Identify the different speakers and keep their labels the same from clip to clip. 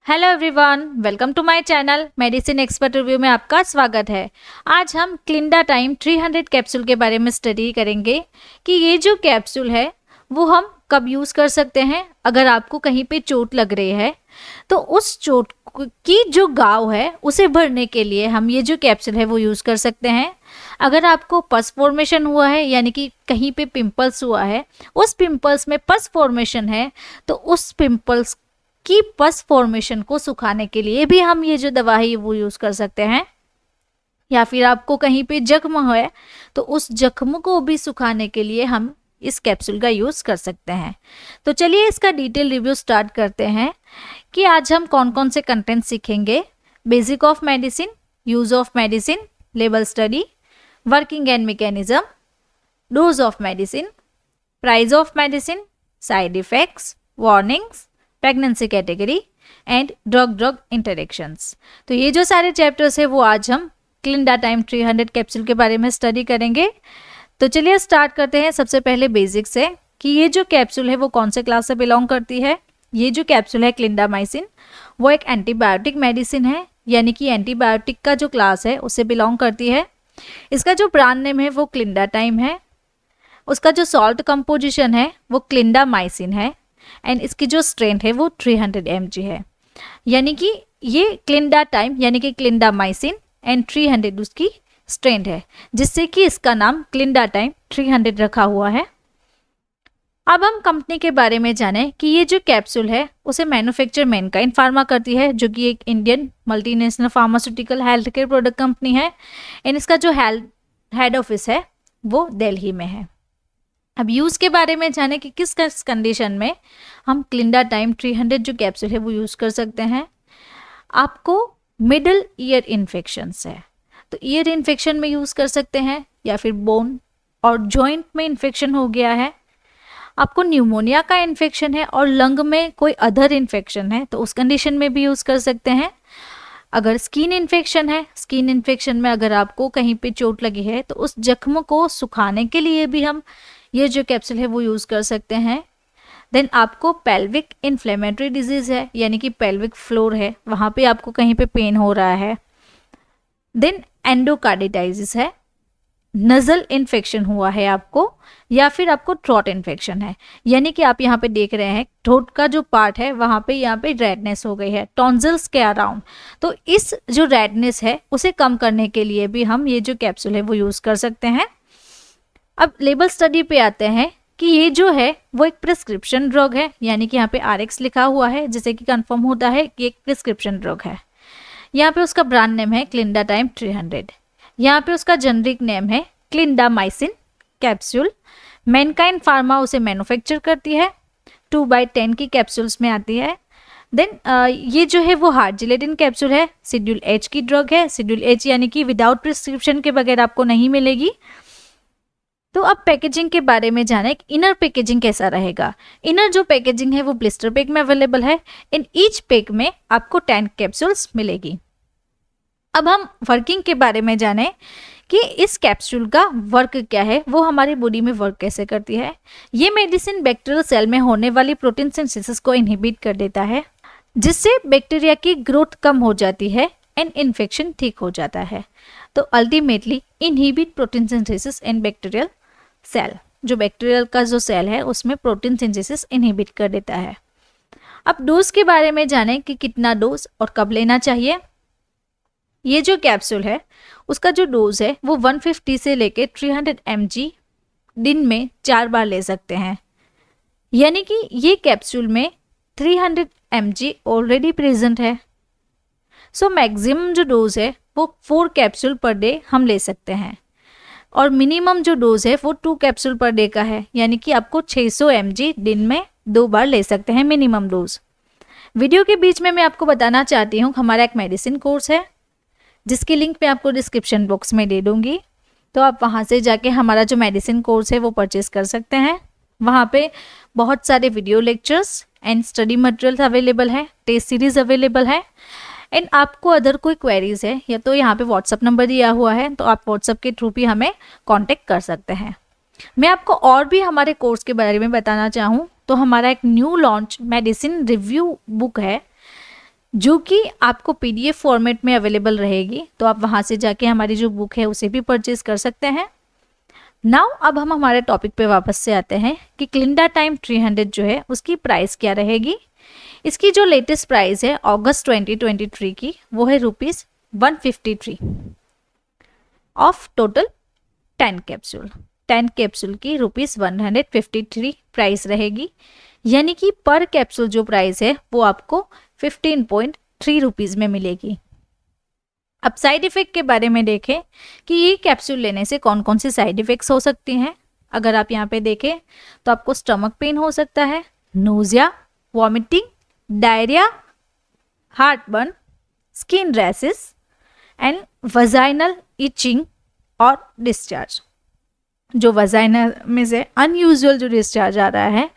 Speaker 1: Hello everyone, welcome to my channel medicine expert review में आपका स्वागत है। आज हम क्लिंडाटाइम 300 कैप्सूल के बारे में स्टडी करेंगे कि ये जो कैप्सूल है वो हम कब यूज़ कर सकते हैं। अगर आपको कहीं पे चोट लग रही है तो उस चोट की जो घाव है उसे भरने के लिए हम ये जो कैप्सूल है वो यूज़ कर सकते हैं। अगर आपको पस फॉर्मेशन हुआ है यानी कि कहीं पे पिंपल्स हुआ है, उस पिंपल्स में पस फॉर्मेशन है, तो उस पिंपल्स की पस फॉर्मेशन को सुखाने के लिए भी हम ये जो दवा है वो यूज़ कर सकते हैं। या फिर आपको कहीं पे जख्म है तो उस जख्म को भी सुखाने के लिए हम इस कैप्सूल का यूज़ कर सकते हैं। तो चलिए इसका डिटेल रिव्यू स्टार्ट करते हैं कि आज हम कौन कौन से कंटेंट सीखेंगे। Basic of medicine, use of medicine, label study, working and mechanism, dose of medicine, price of medicine, side effects, warnings, pregnancy category and drug interactions. तो ये जो सारे चैप्टर्स है वो आज हम क्लिंडाटाइम 300 कैप्सूल के बारे में स्टडी करेंगे। तो चलिए स्टार्ट करते हैं सबसे पहले बेसिक से कि ये जो कैप्सूल है वो कौन से क्लास से बिलोंग करती है। ये जो कैप्सूल है क्लिंडामाइसिन वो एक एंटीबायोटिक मेडिसिन है, यानी कि एंटीबायोटिक का जो क्लास है उससे बिलोंग करती है। इसका जो ब्रांड नेम है वो क्लिंडाटाइम है। उसका जो सॉल्ट कंपोजिशन है वो क्लिंडामाइसिन है एंड इसकी जो स्ट्रेंथ है वो 300 mg है। यानी कि ये क्लिंडाटाइम यानी कि क्लिंडामाइसिन एंड 300 उसकी स्ट्रेंथ है, जिससे कि इसका नाम क्लिंडाटाइम 300 रखा हुआ है। अब हम कंपनी के बारे में जानें कि ये जो कैप्सूल है उसे मैन्युफैक्चर मैनकाइंड फार्मा करती है, जो कि एक Indian multinational pharmaceutical health care product company है एंड इसका जो हेड ऑफिस है वो दिल्ली में है। अब यूज़ के बारे में जाने कि किस किस कंडीशन में हम क्लिंडाटाइम 300 जो कैप्सूल है वो यूज़ कर सकते हैं। आपको मिडल ईयर इन्फेक्शंस है तो ईयर इन्फेक्शन में यूज़ कर सकते हैं, या फिर बोन और जॉइंट में इन्फेक्शन हो गया है, आपको न्यूमोनिया का इन्फेक्शन है और लंग में कोई अदर इन्फेक्शन है तो उस कंडीशन में भी यूज़ कर सकते हैं। अगर स्किन इन्फेक्शन है, स्किन इन्फेक्शन में अगर आपको कहीं पे चोट लगी है तो उस जख्म को सुखाने के लिए भी हम ये जो कैप्सूल है वो यूज़ कर सकते हैं। देन आपको पेल्विक इन्फ्लेमेटरी डिजीज़ है, यानी कि पेल्विक फ्लोर है, वहाँ पे आपको कहीं पे पेन हो रहा है। देन एंडोकार्डिटाइटिस है, नज़ल इन्फेक्शन हुआ है आपको, या फिर आपको थ्रोट इन्फेक्शन है, यानी कि आप यहाँ पे देख रहे हैं थ्रोट का जो पार्ट है वहाँ पे यहाँ पे रेडनेस हो गई है टॉन्सिल्स के अराउंड। तो इस जो रेडनेस है उसे कम करने के लिए भी हम ये जो कैप्सूल है वो यूज़ कर सकते हैं। अब लेबल स्टडी पे आते हैं कि ये जो है वो एक प्रिस्क्रिप्शन ड्रग है, यानी कि यहाँ पे RX लिखा हुआ है, जिससे कि कंफर्म होता है कि एक प्रिस्क्रिप्शन ड्रग है। यहाँ पे उसका ब्रांड नेम है क्लिंडाटाइम 300। यहाँ पे उसका जेनरिक नेम है क्लिंडामाइसिन कैप्सूल। मैनकाइंड फार्मा उसे मैन्युफैक्चर करती है, 2/10 की कैप्सूल्स में आती है। देन ये जो है वो हार्ड जिलेटिन कैप्सूल है, शेड्यूल H की ड्रग है। शेड्यूल H यानी कि विदाउट प्रिस्क्रिप्शन के बगैर आपको नहीं मिलेगी। तो अब पैकेजिंग के बारे में जाने, इनर पैकेजिंग कैसा रहेगा। इनर जो पैकेजिंग है वो ब्लिस्टर पैक में अवेलेबल है। इन ईच पैक में आपको 10 कैप्सूल्स मिलेगी। अब हम वर्किंग के बारे में जाने कि इस कैप्सूल का वर्क क्या है, वो हमारी बॉडी में वर्क कैसे करती है। ये मेडिसिन बैक्टीरियल सेल में होने वाली प्रोटीन सिंथेसिस को इनहिबिट कर देता है, जिससे बैक्टीरिया की ग्रोथ कम हो जाती है एंड इन्फेक्शन ठीक हो जाता है। तो ultimately inhibit protein synthesis in bacterial cell, जो बैक्टीरियल का जो सेल है उसमें प्रोटीन सिंथेसिस इनहिबिट कर देता है। अब डोज के बारे में जानें कि कितना डोज और कब लेना चाहिए। ये जो कैप्सूल है उसका जो डोज है वो 150 से लेके 300 mg दिन में 4 बार ले सकते हैं, यानी कि ये कैप्सूल में 300 mg ऑलरेडी प्रेजेंट है। सो मैक्सिमम जो डोज है वो 4 कैप्सूल पर डे हम ले सकते हैं, और मिनिमम जो डोज है वो 2 कैप्सूल पर डे का है, यानी कि आपको 600 mg दिन में 2 बार ले सकते हैं मिनिमम डोज। वीडियो के बीच में मैं आपको बताना चाहती हूँ हमारा एक मेडिसिन कोर्स है, जिसकी लिंक मैं आपको डिस्क्रिप्शन बॉक्स में दे दूँगी। तो आप वहाँ से जाके हमारा जो मेडिसिन कोर्स है वो परचेज़ कर सकते हैं। वहाँ पे बहुत सारे video lectures and study materials available है, टेस्ट सीरीज़ अवेलेबल है। एंड आपको अदर कोई क्वेरीज है या तो यहाँ पे व्हाट्सअप नंबर दिया हुआ है, तो आप व्हाट्सअप के थ्रू भी हमें कांटेक्ट कर सकते हैं। मैं आपको और भी हमारे कोर्स के बारे में बताना चाहूँ तो हमारा एक new launch medicine review book है, जो कि आपको पीडीएफ फॉर्मेट में अवेलेबल रहेगी, तो आप वहाँ से जाके हमारी जो बुक है उसे भी परचेज कर सकते हैं। नाउ अब हम हमारे टॉपिक पे वापस से आते हैं कि क्लिंडा टाइम 300 जो है उसकी प्राइस क्या रहेगी। इसकी जो लेटेस्ट प्राइस है अगस्त 2023 की, वो है ₹153 ऑफ टोटल 10 कैप्सूल। 10 कैप्सूल की ₹153 प्राइस रहेगी, यानी कि पर कैप्सूल जो प्राइस है वो आपको 15.3 रुपीज़ में मिलेगी। अब साइड इफ़ेक्ट के बारे में देखें कि ये कैप्सूल लेने से कौन कौन सी साइड इफ़ेक्ट्स हो सकती हैं। अगर आप यहाँ पे देखें तो आपको स्टमक पेन हो सकता है, nausea, vomiting, diarrhoea, heartburn, skin rashes and vaginal itching और डिस्चार्ज। जो वजाइना में से अनयूजुअल जो डिस्चार्ज आ रहा है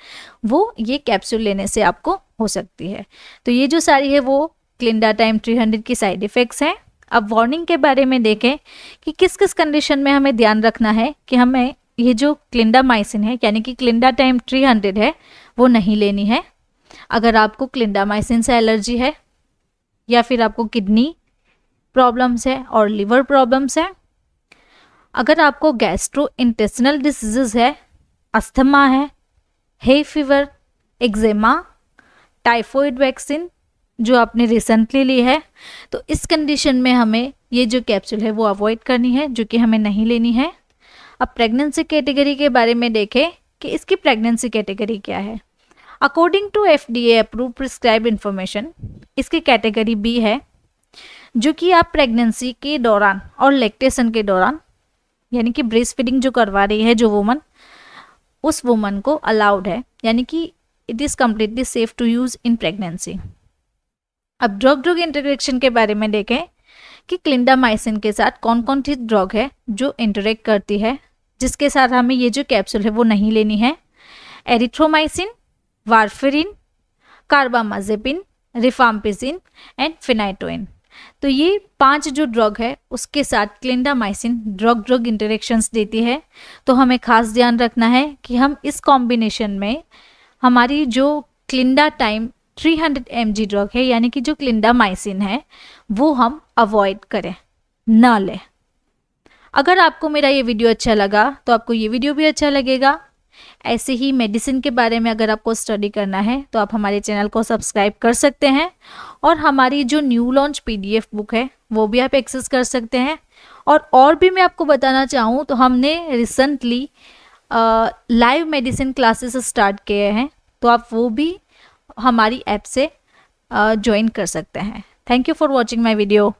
Speaker 1: वो ये कैप्सूल लेने से आपको हो सकती है। तो ये जो सारी है वो क्लिंडा टाइम 300 की साइड इफ़ेक्ट्स हैं। अब वार्निंग के बारे में देखें कि किस किस कंडीशन में हमें ध्यान रखना है कि हमें ये जो क्लिंडामाइसिन है यानी कि क्लिंडा टाइम 300 है वो नहीं लेनी है। अगर आपको क्लिंडामाइसिन से एलर्जी है या फिर आपको किडनी प्रॉब्लम्स है और लिवर प्रॉब्लम्स है, अगर आपको गैस्ट्रो इंटेस्टिनल डिसीजेस है, अस्थमा है, hay fever, eczema, typhoid vaccine जो आपने रिसेंटली ली है, तो इस कंडीशन में हमें ये जो कैप्सूल है वो अवॉइड करनी है, जो कि हमें नहीं लेनी है। अब प्रेगनेंसी कैटेगरी के बारे में देखें कि इसकी प्रेगनेंसी कैटेगरी क्या है। According to FDA approve prescribe information, इसकी कैटेगरी बी है, जो कि आप प्रेगनेंसी के दौरान और लैक्टेशन के दौरान यानी कि ब्रेस्ट फीडिंग जो करवा रही है जो वुमन, उस वुमन को अलाउड है, यानी कि it is completely safe to use in pregnancy. अब ड्रग इंटरेक्शन के बारे में देखें कि क्लिंडामाइसिन के साथ कौन कौन सी ड्रग है जो इंटरेक्ट करती है, जिसके साथ हमें ये जो कैप्सूल है वो नहीं लेनी है। Erythromycin, warfarin, carbamazepine, rifampicin and phenytoin. तो ये 5 जो ड्रग है उसके साथ क्लिंडामाइसिन ड्रग इंटरेक्शंस देती है। तो हमें खास ध्यान रखना है कि हम इस कॉम्बिनेशन में हमारी जो क्लिंडा टाइम 300 mg ड्रग है यानी कि जो क्लिंडामाइसिन है वो हम अवॉइड करें, ना लें। अगर आपको मेरा ये वीडियो अच्छा लगा तो आपको ये वीडियो भी अच्छा लगेगा। ऐसे ही मेडिसिन के बारे में अगर आपको स्टडी करना है तो आप हमारे चैनल को सब्सक्राइब कर सकते हैं और हमारी जो न्यू लॉन्च PDF बुक है वो भी आप एक्सेस कर सकते हैं। और भी मैं आपको बताना चाहूँ तो हमने recently live medicine classes start किए हैं, तो आप वो भी हमारी ऐप से ज्वाइन कर सकते हैं। Thank you for watching my video.